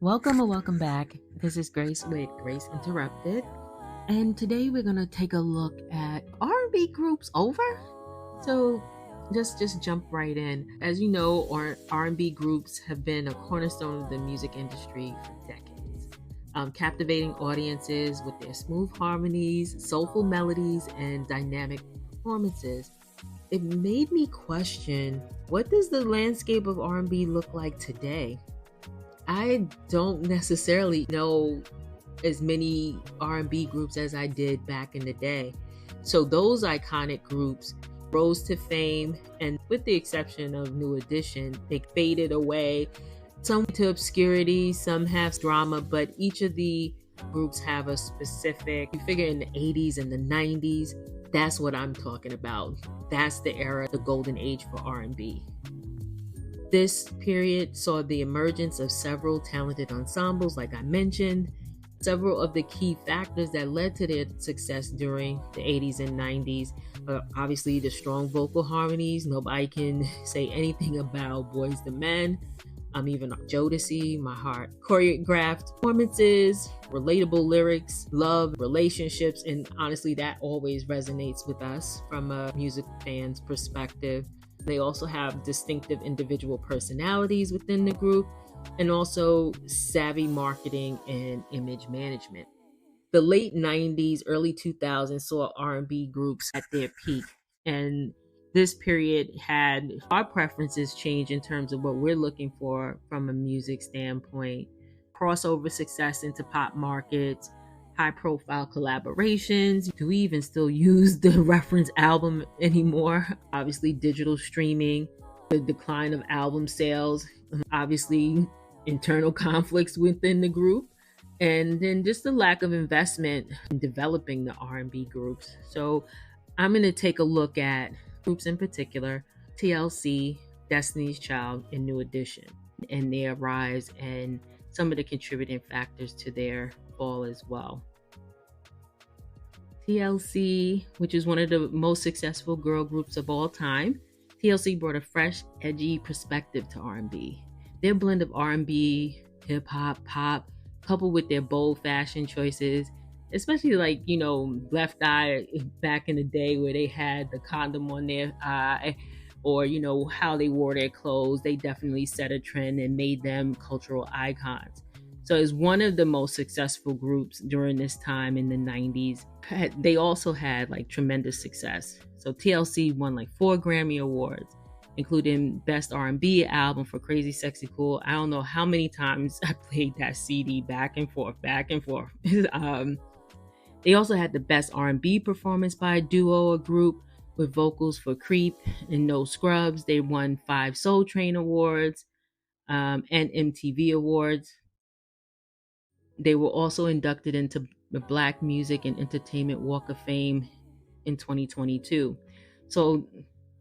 Welcome or welcome back. This is Grace with Grace Interrupted, and today we're gonna take a look at R&B groups over. So just jump right in. As you know, R&B groups have been a cornerstone of the music industry for decades, captivating audiences with their smooth harmonies, soulful melodies, and dynamic performances. It made me question, what does the landscape of R&B look like today? I don't necessarily know as many R&B groups as I did back in the day. So those iconic groups rose to fame, and with the exception of New Edition, they faded away. Some to obscurity, some have drama, but each of the groups have a specific, you figure in the 80s and the 90s, that's what I'm talking about. That's the era, the golden age for R&B. This period saw the emergence of several talented ensembles, like I mentioned. Several of the key factors that led to their success during the 80s and 90s are obviously the strong vocal harmonies. Nobody can say anything about Boyz II Men. Even Jodeci, My Heart. Choreographed performances, relatable lyrics, love, relationships, and honestly, that always resonates with us from a music fan's perspective. They also have distinctive individual personalities within the group, and also savvy marketing and image management. The late 90s, early 2000s saw R&B groups at their peak, and this period had our preferences change in terms of what we're looking for from a music standpoint. Crossover success into pop markets, high profile collaborations. Do we even still use the reference album anymore? Obviously, digital streaming, the decline of album sales, obviously, internal conflicts within the group, and then just the lack of investment in developing the R&B groups. So I'm going to take a look at groups in particular: TLC, Destiny's Child, and New Edition, and their rise and some of the contributing factors to their fall as well. TLC, which is one of the most successful girl groups of all time, TLC brought a fresh, edgy perspective to R&B. Their blend of R&B, hip hop, pop, coupled with their bold fashion choices, especially Left Eye back in the day where they had the condom on their eye, or how they wore their clothes, they definitely set a trend and made them cultural icons. So as one of the most successful groups during this time in the 90s, they also had tremendous success. So TLC won 4 Grammy Awards, including Best R&B Album for Crazy Sexy Cool. I don't know how many times I played that CD back and forth. They also had the Best R&B Performance by a Duo or Group, with vocals for Creep and No Scrubs. They won 5 Soul Train Awards and MTV Awards. They were also inducted into the Black Music and Entertainment Walk of Fame in 2022. So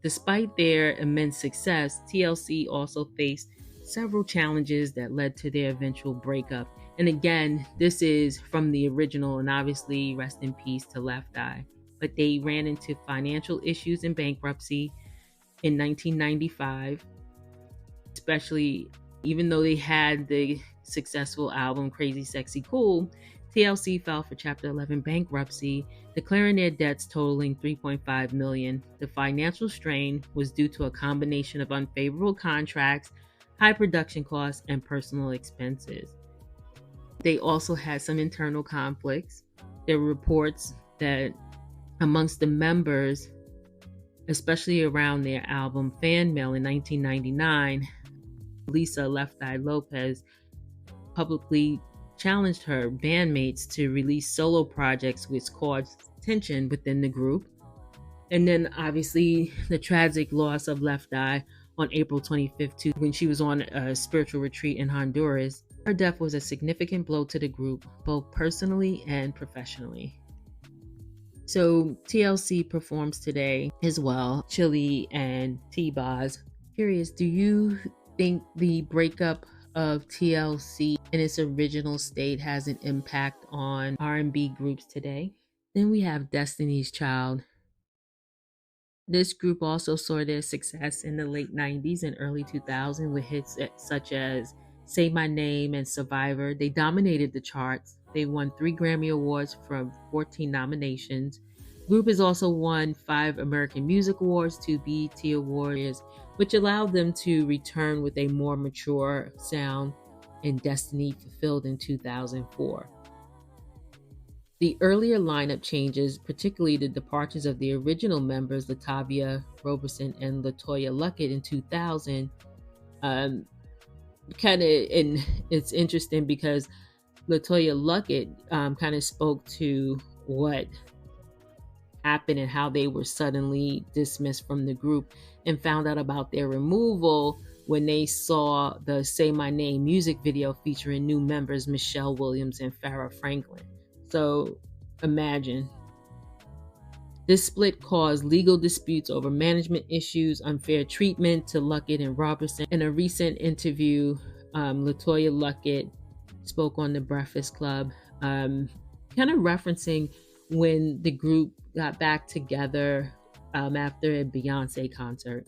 despite their immense success, TLC also faced several challenges that led to their eventual breakup. And again, this is from the original, and obviously rest in peace to Left Eye. But they ran into financial issues and bankruptcy in 1995, especially even though they had the successful album Crazy Sexy Cool. TLC filed for Chapter 11 bankruptcy, declaring their debts totaling $3.5 million. The financial strain was due to a combination of unfavorable contracts, high production costs, and personal expenses. They also had some internal conflicts. There were reports that amongst the members, especially around their album Fan Mail in 1999, Lisa Left Eye Lopez publicly challenged her bandmates to release solo projects, which caused tension within the group. And then obviously the tragic loss of Left Eye on April 25th, when she was on a spiritual retreat in Honduras. Her death was a significant blow to the group, both personally and professionally. So TLC performs today as well, Chili and T-Boz. Curious, do you think the breakup of TLC in its original state has an impact on R&B groups today? Then we have Destiny's Child. This group also saw their success in the late 90s and early 2000s with hits such as Say My Name, and Survivor. They dominated the charts. They won 3 Grammy Awards from 14 nominations. Group has also won 5 American Music Awards, 2 BET Awards, which allowed them to return with a more mature sound and Destiny Fulfilled in 2004. The earlier lineup changes, particularly the departures of the original members, Latavia Roberson and LaToya Luckett in 2000, kind of, and it's interesting because LaToya Luckett kind of spoke to what happened and how they were suddenly dismissed from the group, and found out about their removal when they saw the Say My Name music video featuring new members Michelle Williams and Farrah Franklin. So imagine. This split caused legal disputes over management issues, unfair treatment to Luckett and Robertson. In a recent interview, LaToya Luckett spoke on The Breakfast Club, kind of referencing when the group got back together after a Beyonce concert.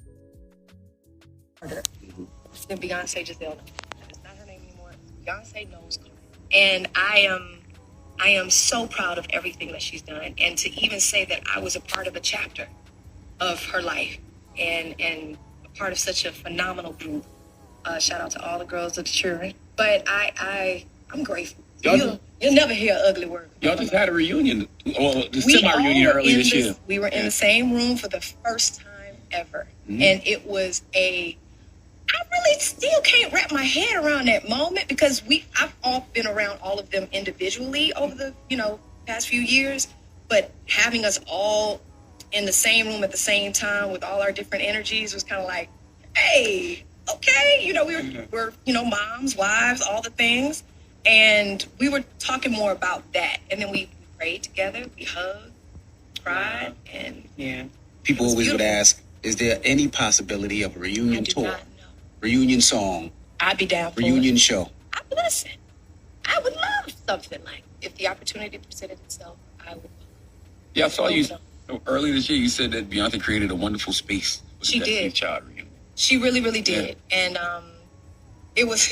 And Beyonce Giselle. That's not her name anymore. Beyonce knows. And I am so proud of everything that she's done. And to even say that I was a part of a chapter of her life and a part of such a phenomenal group. Shout out to all the girls of the children. But I'm grateful. You'll never hear an ugly word. Y'all just had a reunion, the semi-reunion earlier this year. We were in the same room for the first time ever. Mm-hmm. And it was I really still can't wrap my head around that moment because I've all been around all of them individually over the, past few years, but having us all in the same room at the same time with all our different energies was kind of like, hey, okay, we're moms, wives, all the things. And we were talking more about that. And then we prayed together, we hugged, cried, and people always would ask, is there any possibility of a reunion tour? Reunion song. I'd be down for reunion show. Listen, I would love something like if the opportunity presented itself, I would. Yeah, I saw you earlier this year. You said that Beyonce created a wonderful space. She did. Child reunion. She really, really did, and it was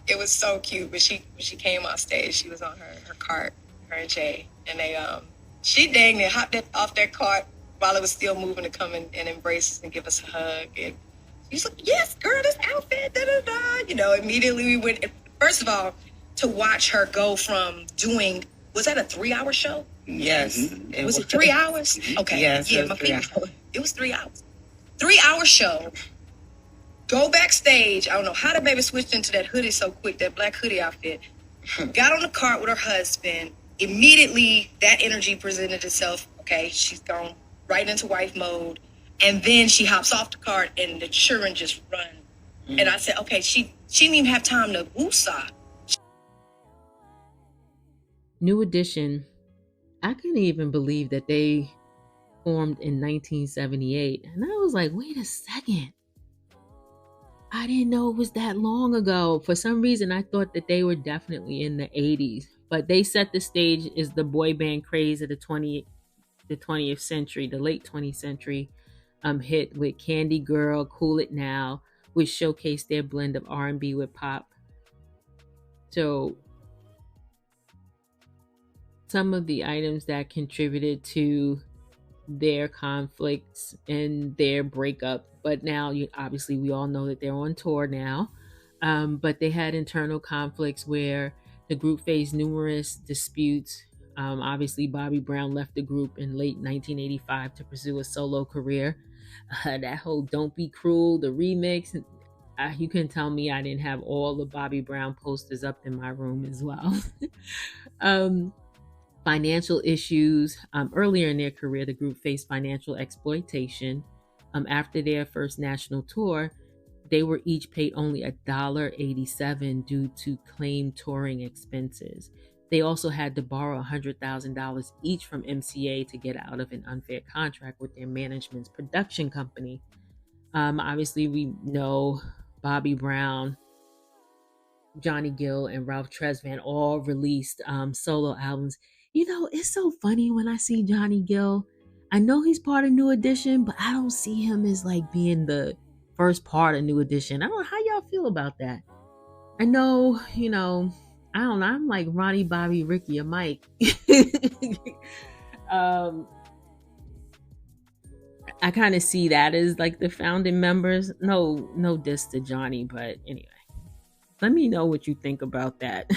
it was so cute. But when she came on stage, she was on her cart, her and Jay, and she dang near hopped off that cart while it was still moving to come and embrace us and give us a hug. And she's like, yes, girl, this outfit, da-da-da. Immediately we went. First of all, to watch her go from doing, was that a 3-hour show? Yes. Mm-hmm. Was it 3 hours? Okay. Yes, yeah, it was 3 hours. 3-hour show. Go backstage. I don't know how the baby switched into that hoodie so quick, that black hoodie outfit. Got on the cart with her husband. Immediately, that energy presented itself. Okay, she's gone right into wife mode. And then she hops off the cart and the children just run. Mm-hmm. And I said, okay, she didn't even have time to woosah. New Edition, I couldn't even believe that they formed in 1978. And I was like, wait a second. I didn't know it was that long ago. For some reason, I thought that they were definitely in the 80s. But they set the stage as the boy band craze of the 20th century, the late 20th century. Hit with Candy Girl, Cool It Now, which showcased their blend of R&B with pop. So some of the items that contributed to their conflicts and their breakup, but now obviously we all know that they're on tour now, but they had internal conflicts where the group faced numerous disputes. Obviously Bobby Brown left the group in late 1985 to pursue a solo career. That whole Don't Be Cruel, the remix, you can tell me I didn't have all the Bobby Brown posters up in my room as well. Financial issues. Earlier in their career, the group faced financial exploitation. After their first national tour, they were each paid only $1.87 due to claimed touring expenses. They also had to borrow $100,000 each from MCA to get out of an unfair contract with their management's production company. Obviously, we know Bobby Brown, Johnny Gill, and Ralph Tresvant all released solo albums. It's so funny when I see Johnny Gill. I know he's part of New Edition, but I don't see him as like being the first part of New Edition. I don't know how y'all feel about that. I know, I don't know. I'm like Ronnie, Bobby, Ricky, or Mike. um, I kind of see that as like the founding members. No diss to Johnny, but anyway, let me know what you think about that.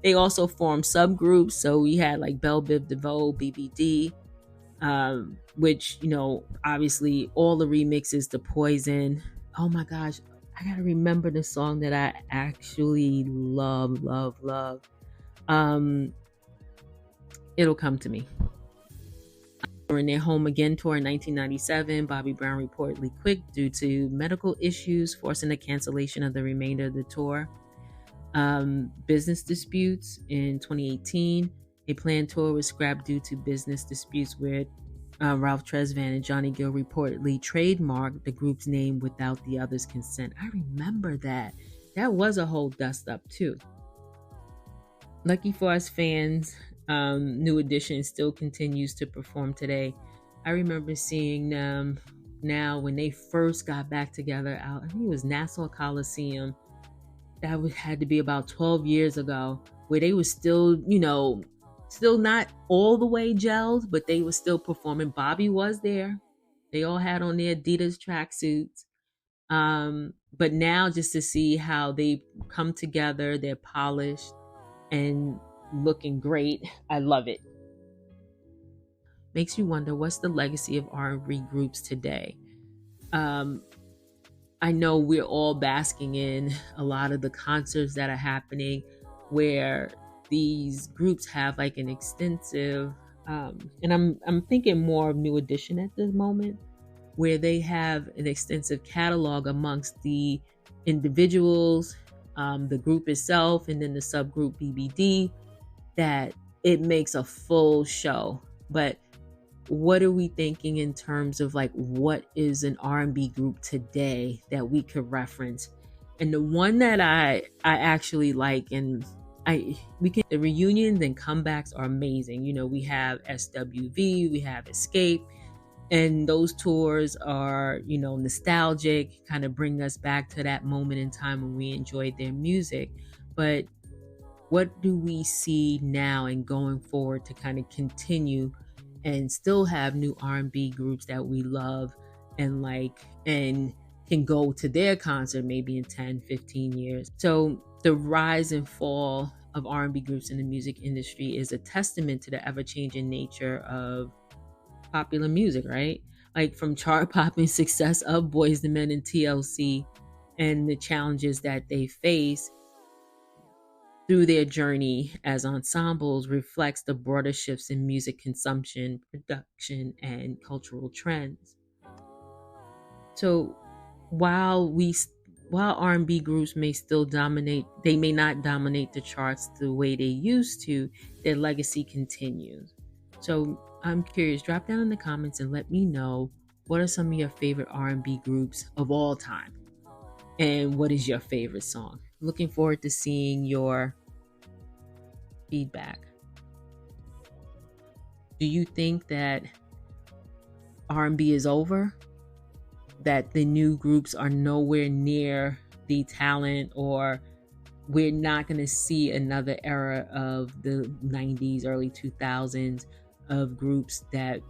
They also formed subgroups. So we had like Belle Biv DeVoe, BBD, which, obviously all the remixes to Poison. Oh my gosh, I gotta remember the song that I actually love, love, love. It'll come to me. In their Home Again tour in 1997, Bobby Brown reportedly quit due to medical issues, forcing the cancellation of the remainder of the tour. Business disputes in 2018. A planned tour was scrapped due to business disputes where Ralph Tresvant and Johnny Gill reportedly trademarked the group's name without the others' consent. I remember that. That was a whole dust up too. Lucky for us fans, New Edition still continues to perform today. I remember seeing them now when they first got back together out, I think it was Nassau Coliseum. That had to be about 12 years ago, where they were still, still not all the way gelled, but they were still performing. Bobby was there. They all had on their Adidas tracksuits. But now just to see how they come together, they're polished and looking great. I love it. Makes you wonder, what's the legacy of R&B groups today? I know we're all basking in a lot of the concerts that are happening where these groups have like an extensive, and I'm thinking more of New Edition at this moment, where they have an extensive catalog amongst the individuals, the group itself, and then the subgroup BBD, that it makes a full show. But what are we thinking in terms of like what is an R&B group today that we could reference? And the one that I actually like, and the reunions and comebacks are amazing. We have SWV, we have Escape, and those tours are, nostalgic, kind of bring us back to that moment in time when we enjoyed their music. But what do we see now and going forward to kind of continue and still have new R&B groups that we love and like, and can go to their concert maybe in 10, 15 years? So the rise and fall of R&B groups in the music industry is a testament to the ever-changing nature of popular music, right? Like from chart-popping success of Boyz II Men and TLC and the challenges that they face through their journey as ensembles reflects the broader shifts in music consumption, production, and cultural trends. So while R&B groups may still dominate, they may not dominate the charts the way they used to, their legacy continues. So I'm curious, drop down in the comments and let me know, what are some of your favorite R&B groups of all time? And what is your favorite song? Looking forward to seeing your feedback. Do you think that R&B is over? That the new groups are nowhere near the talent, or we're not going to see another era of the 90s, early 2000s of groups that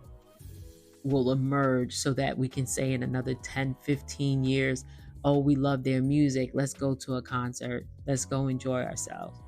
will emerge so that we can say in another 10, 15 years, oh, we love their music. Let's go to a concert. Let's go enjoy ourselves.